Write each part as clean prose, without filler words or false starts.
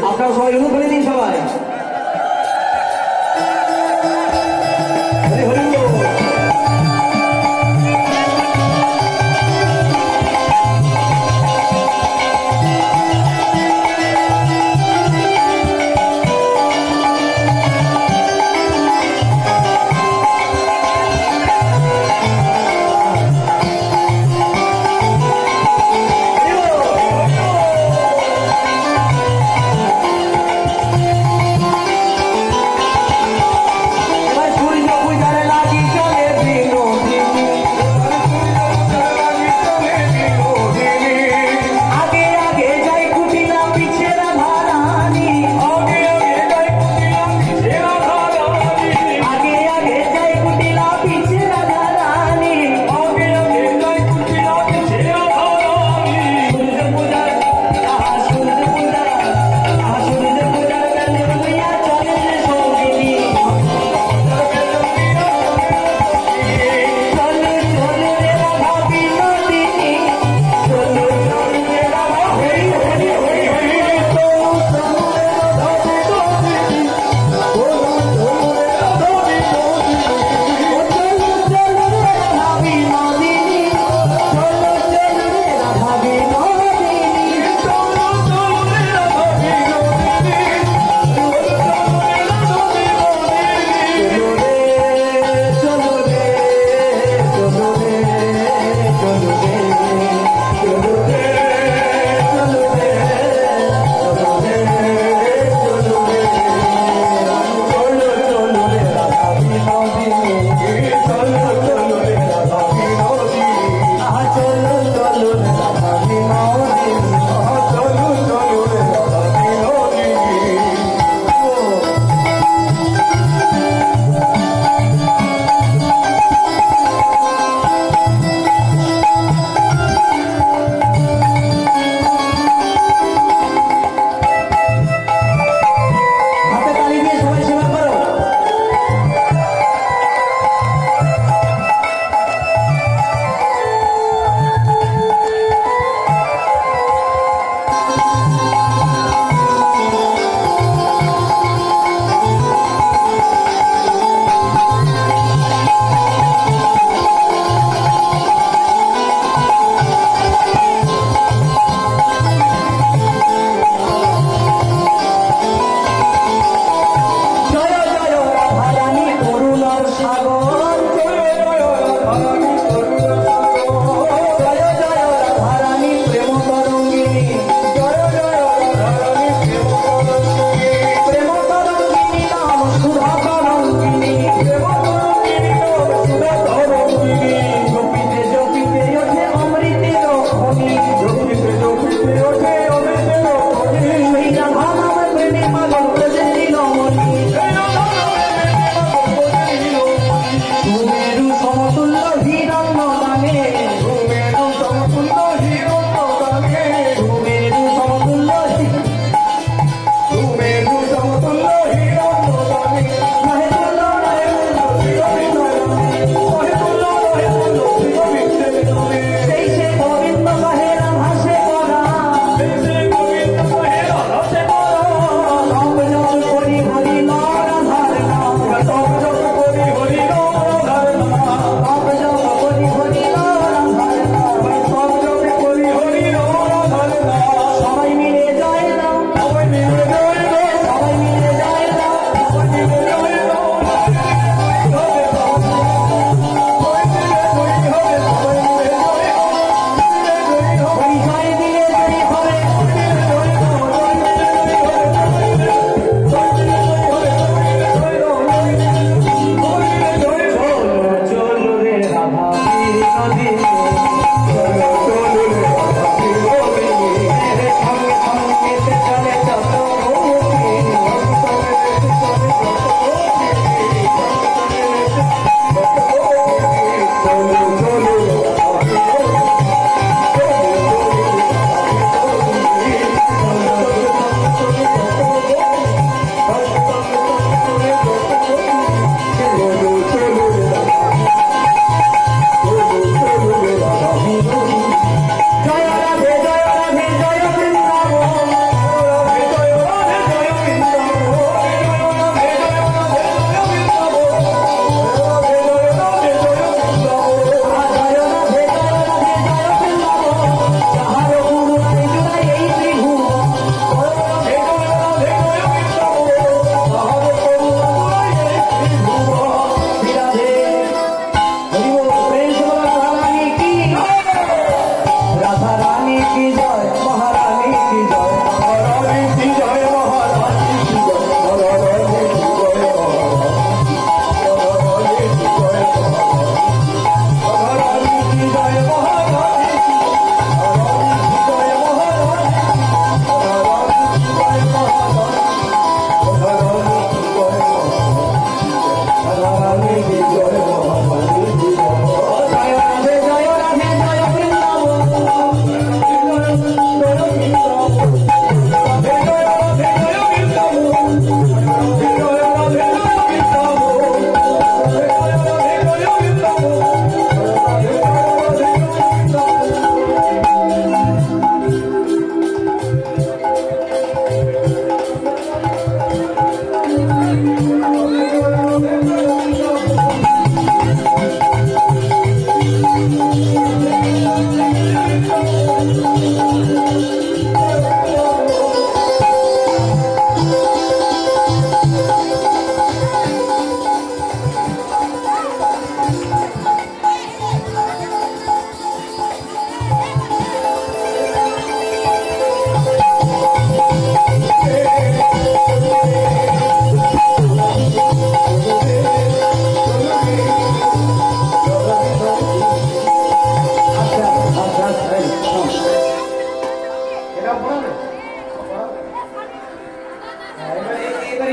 আপনারা সবাই অনু করে দিন সবাই।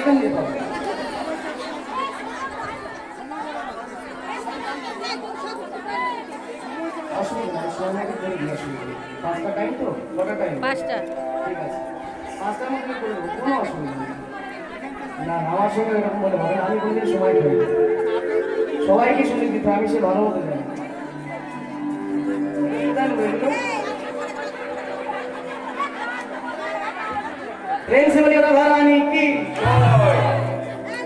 এখান দিয়ে পাবো। অসুবিধা নেই, সময়কে করে দিয়ে অসুবিধা নেই। 5টা টাইম তো? কটা টাইম? 5টা। ঠিক আছে, 5টার মধ্যে করে দেবো, কোনো অসুবিধা নেই। না আমার সঙ্গে এরকম বলে হবে না, আমি কোনদিন সময় খাই না। সবাইকে সুযোগ দিতে আমি সে ভালো মতো জানি। ট্রেন সে বলি ওরা ভাড়ানি কি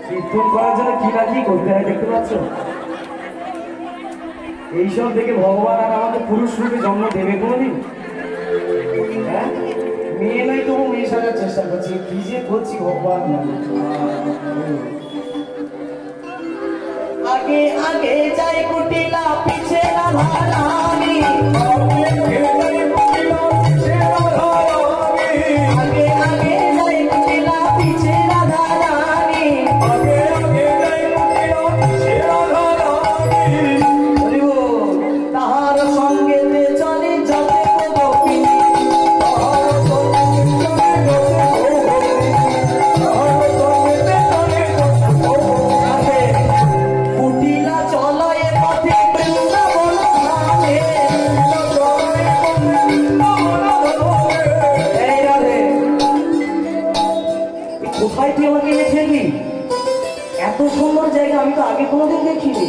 কীর্তন করার জন্য কি না কি করতে হয় দেখতে পাচ্ছ? এইসব দেখে ভগবান আর আমাকে পুরুষ রূপে জন্ম দেবে কোনোদিন? হ্যাঁ, মেয়ে নাই তবু মেয়ে সাজার চেষ্টা করছি, কি যে করছি ভগবান জানে। আগে আগে যাই কুটিলা পিছে না ভাড়ানি, আগে আগে যাই কুটিলা পিছে না ভাড়ানি, তাহার সঙ্গে চলে যাবে গোপিনী, কুটিলা চলো এ পথে বৃন্দাবন ধামে। এই রাধে, কোথায় তুই আমাকে এনে ফেলবি? এত সুন্দর জায়গা আমি তো আগে কোনোদিন দেখিনি।